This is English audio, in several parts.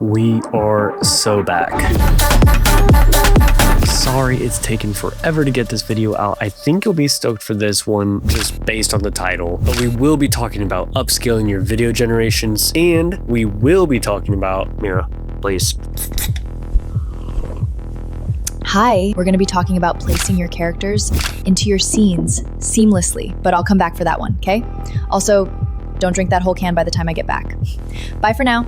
We are so back. Sorry it's taken forever to get this video out. I think you'll be stoked for this one just based on the title, but we will be talking about upscaling your video generations, and we will be talking about Mira, please. Hi, we're going to be talking about placing your characters into your scenes seamlessly, but I'll come back for that one, okay? Also, don't drink that whole can by the time I get back. Bye for now.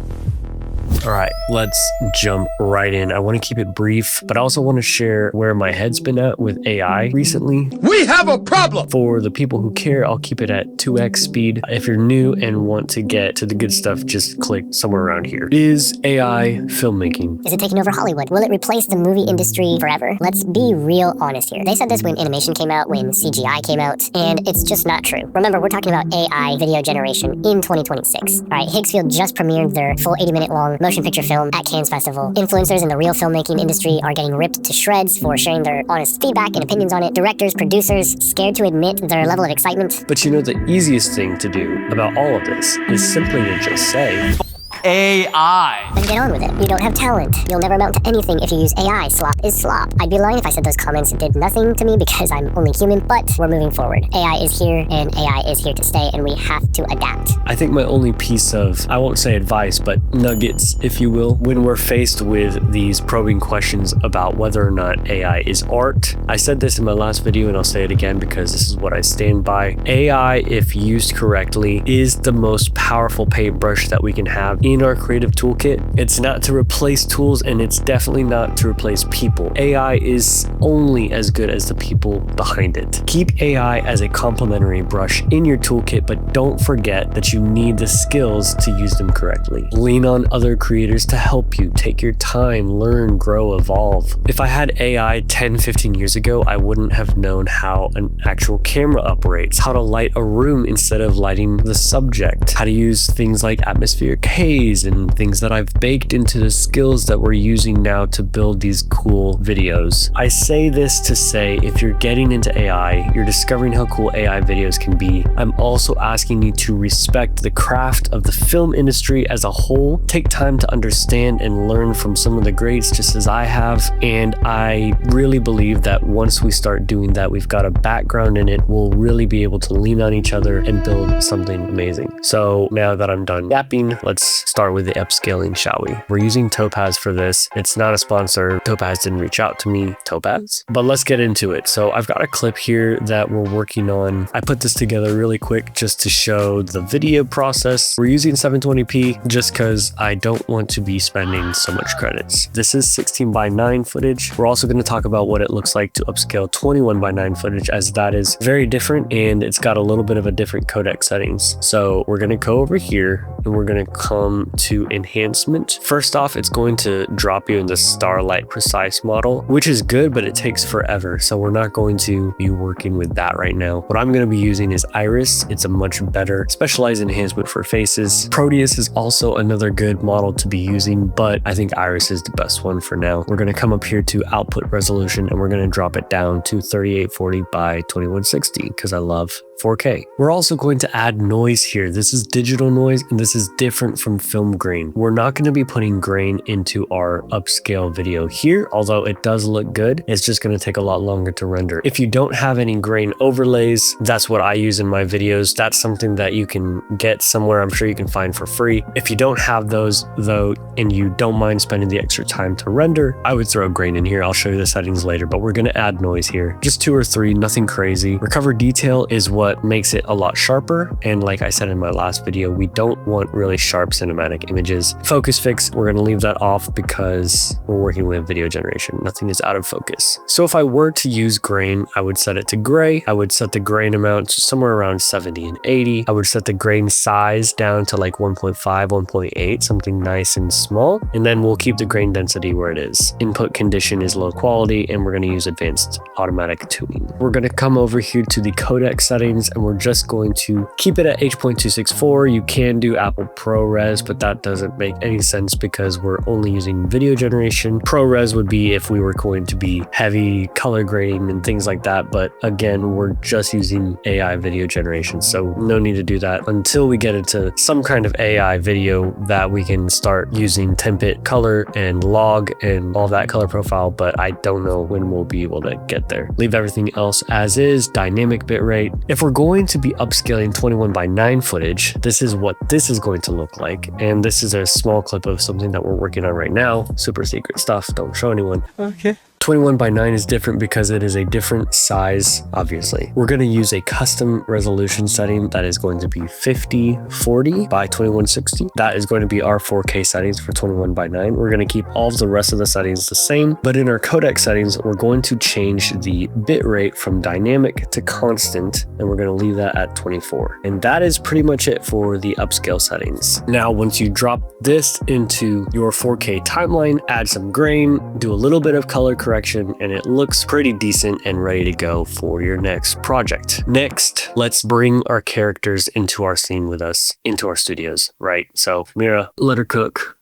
All right, let's jump right in. I want to keep it brief, but I also want to share where my head's been at with AI recently. We have a problem! For the people who care, I'll keep it at 2x speed. If you're new and want to get to the good stuff, just click somewhere around here. Is AI filmmaking? Is it taking over Hollywood? Will it replace the movie industry forever? Let's be real honest here. They said this when animation came out, when CGI came out, and it's just not true. Remember, we're talking about AI video generation in 2026. All right, Higgsfield just premiered their full 80-minute long motion picture film at Cannes Festival. Influencers in the real filmmaking industry are getting ripped to shreds for sharing their honest feedback and opinions on it. Directors, producers, scared to admit their level of excitement. But you know, the easiest thing to do about all of this is simply to just say, AI. Then get on with it. You don't have talent. You'll never amount to anything if you use AI. Slop is slop. I'd be lying if I said those comments did nothing to me because I'm only human, but we're moving forward. AI is here and AI is here to stay, and we have to adapt. I think my only piece of, I won't say advice, but nuggets, if you will, when we're faced with these probing questions about whether or not AI is art. I said this in my last video and I'll say it again because this is what I stand by. AI, if used correctly, is the most powerful paintbrush that we can have in our creative toolkit. It's not to replace tools, and it's definitely not to replace people. AI is only as good as the people behind it. Keep AI as a complementary brush in your toolkit, but don't forget that you need the skills to use them correctly. Lean on other creators to help you. Take your time, learn, grow, evolve. If I had AI 10, 15 years ago, I wouldn't have known how an actual camera operates, how to light a room instead of lighting the subject, how to use things like atmospheric haze and things that I've baked into the skills that we're using now to build these cool videos. I say this to say, if you're getting into AI, you're discovering how cool AI videos can be. I'm also asking you to respect the craft of the film industry as a whole. Take time to understand and learn from some of the greats, just as I have. And I really believe that once we start doing that, we've got a background in it, we'll really be able to lean on each other and build something amazing. So now that I'm done yapping, let's start with the upscaling, shall we? We're using Topaz for this. It's not a sponsor. Topaz didn't reach out to me. Topaz? But let's get into it. So I've got a clip here that we're working on. I put this together really quick just to show the video process. We're using 720p just because I don't want to be spending so much credits. This is 16:9 footage. We're also going to talk about what it looks like to upscale 21:9 footage, as that is very different and it's got a little bit of a different codec settings. So we're going to go over here and we're going to come to enhancement. First off, it's going to drop you in the Starlight Precise model, which is good, but it takes forever. So we're not going to be working with that right now. What I'm going to be using is Iris. It's a much better specialized enhancement for faces. Proteus is also another good model to be using, but I think Iris is the best one for now. We're going to come up here to output resolution and we're going to drop it down to 3840 by 2160 because I love 4K. We're also going to add noise here. This is digital noise and this is different from film grain. We're not going to be putting grain into our upscale video here, although it does look good. It's just going to take a lot longer to render. If you don't have any grain overlays, that's what I use in my videos. That's something that you can get somewhere. I'm sure you can find for free. If you don't have those though, and you don't mind spending the extra time to render, I would throw grain in here. I'll show you the settings later, but we're going to add noise here. Just 2 or 3, nothing crazy. Recover detail is what makes it a lot sharper. And like I said in my last video, we don't want really sharp cinematic images. Focus fix, we're going to leave that off because we're working with video generation. Nothing is out of focus. So if I were to use grain, I would set it to gray. I would set the grain amount to somewhere around 70 and 80. I would set the grain size down to like 1.5, 1.8, something nice and small. And then we'll keep the grain density where it is. Input condition is low quality, and we're going to use advanced automatic tuning. We're going to come over here to the codec settings. settings, and we're just going to keep it at H.264. You can do Apple ProRes, but that doesn't make any sense because we're only using video generation. ProRes would be if we were going to be heavy color grading and things like that, but again, we're just using AI video generation, so no need to do that until we get into some kind of AI video that we can start using 10-bit color and log and all that color profile, but I don't know when we'll be able to get there. Leave everything else as is, dynamic bitrate. If we're going to be upscaling 21:9 footage, this is what this is going to look like, and this is a small clip of something that we're working on right now. Super secret stuff, don't show anyone. Okay. 21:9 is different because it is a different size, obviously. We're going to use a custom resolution setting that is going to be 5040 by 2160. That is going to be our 4K settings for 21:9. We're going to keep all of the rest of the settings the same, but in our codec settings, we're going to change the bitrate from dynamic to constant, and we're going to leave that at 24. And that is pretty much it for the upscale settings. Now, once you drop this into your 4K timeline, add some grain, do a little bit of color correction, and it looks pretty decent and ready to go for your next project. Next, let's bring our characters into our scene with us, into our studios, right? So Mira, let her cook.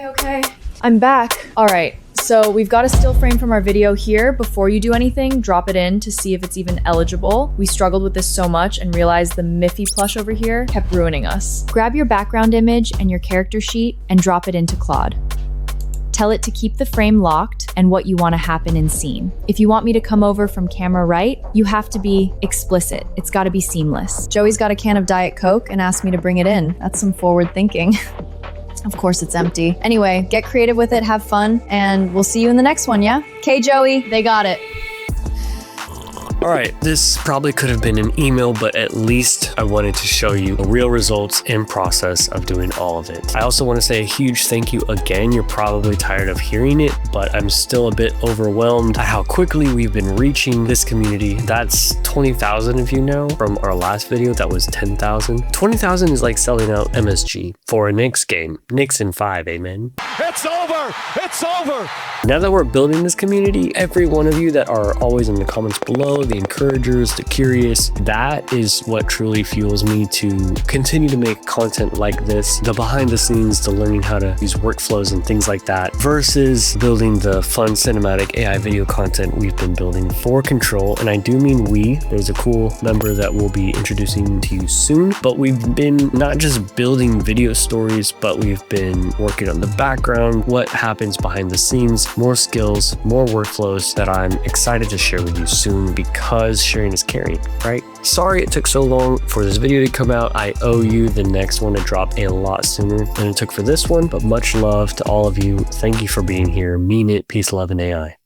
Okay. I'm back. All right. So we've got a still frame from our video here. Before you do anything, drop it in to see if it's even eligible. We struggled with this so much and realized the Miffy plush over here kept ruining us. Grab your background image and your character sheet and drop it into Claude. Tell it to keep the frame locked and what you want to happen in scene. If you want me to come over from camera right, you have to be explicit. It's got to be seamless. Joey's got a can of Diet Coke and asked me to bring it in. That's some forward thinking. Of course it's empty. Anyway, get creative with it, have fun, and we'll see you in the next one, yeah? Okay, Joey, they got it. All right, this probably could have been an email, but at least I wanted to show you the real results and process of doing all of it. I also want to say a huge thank you again. You're probably tired of hearing it, but I'm still a bit overwhelmed at how quickly we've been reaching this community. That's 20,000 of you now from our last video. That was 10,000. 20,000 is like selling out MSG for a Knicks game. Knicks in 5, amen. It's over! It's over! Now that we're building this community, every one of you that are always in the comments below, the encouragers, the curious, that is what truly fuels me to continue to make content like this, the behind the scenes, the learning how to use workflows and things like that, versus building the fun cinematic AI video content we've been building for Control. And I do mean we. There's a cool member that we'll be introducing to you soon, but we've been not just building video stories, but we've been working on the background, what happens behind the scenes, more skills, more workflows that I'm excited to share with you soon, because sharing is caring, right? Sorry it took so long for this video to come out. I owe you the next one to drop a lot sooner than it took for this one, but much love to all of you. Thank you for being here. Mean it. Peace, love, and AI.